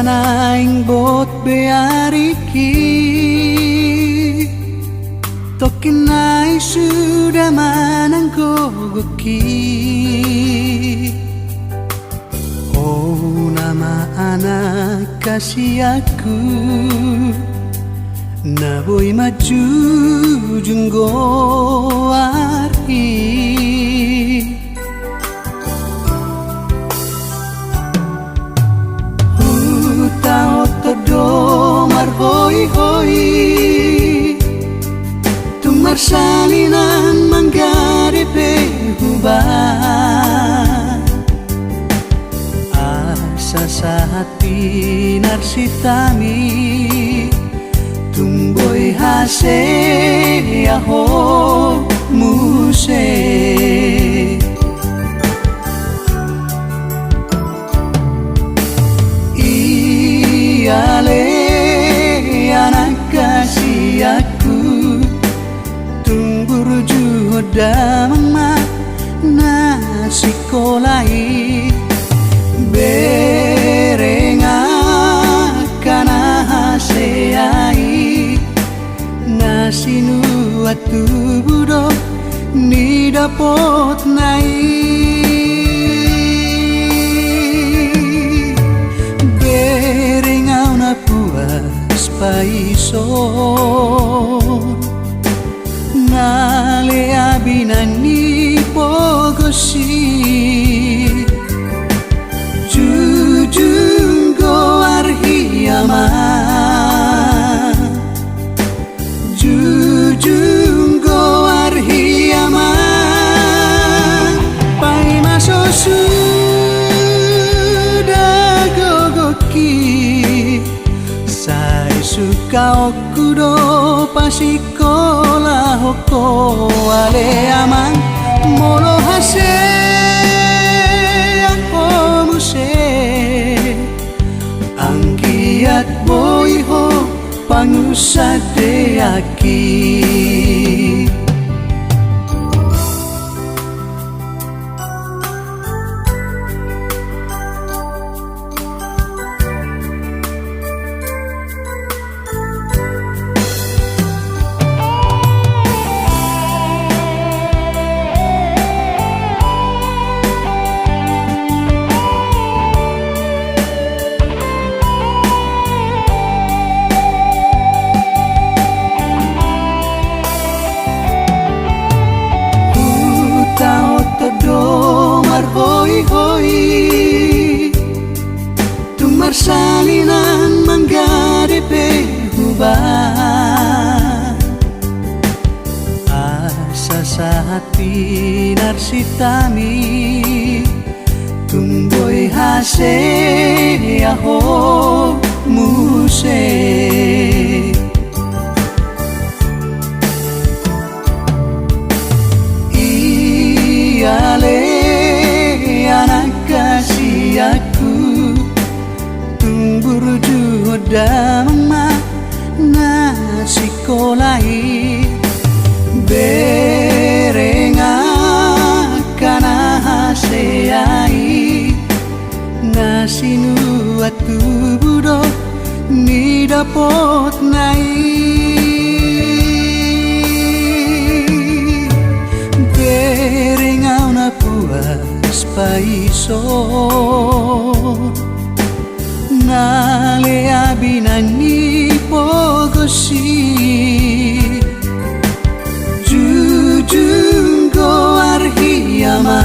kanaing bot beariki tokinai sudah mananggogoki. Oh nama anak kasih aku na boy maju junggo arhi. Hoi tumar salinan manggare pehuba asa sahati narsitami tumboy hase aho muse. Aku tunggu damang ma na sikolai berenga kana haseai na sinu atu budo ni dapot nai berenga na puas paiso nale abinani pogosi jujunggo arhiyama jujunggo arhiyama pai maso sudah gogoki sai suka okudo pasikola hoko ale amang molo hase ako muse anggiat boy ho pangusade aki. Hoi tumar salinan manggare pehuba asa sahati narsitami tumboy hase aho muse. Aku tunggu damang na sikolai berenga kana haseai na sinu atu budo ni dapot nai berenga na puas paiso nale abinani pogosi jujunggo arhiyama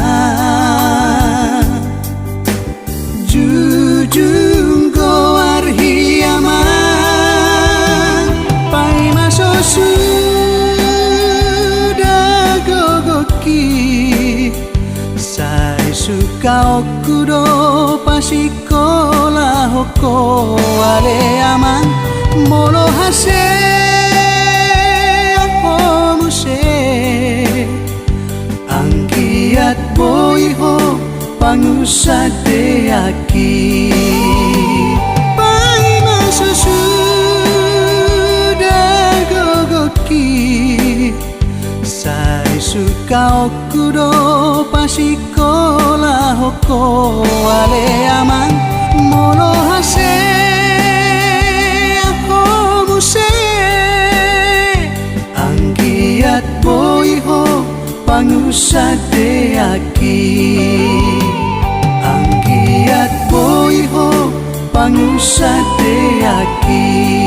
jujunggo arhiyama pai maso sudah gogoki sai suka okudo pasikola hoko ale amang molo hase ako muse anggiat boy ho pangusade aki. Pai maso sudah gogoki sai suka okudo pasikola hoko ale amang molo hase ako muse anggiat boiho pangusate aki anggiat boiho pangusate aki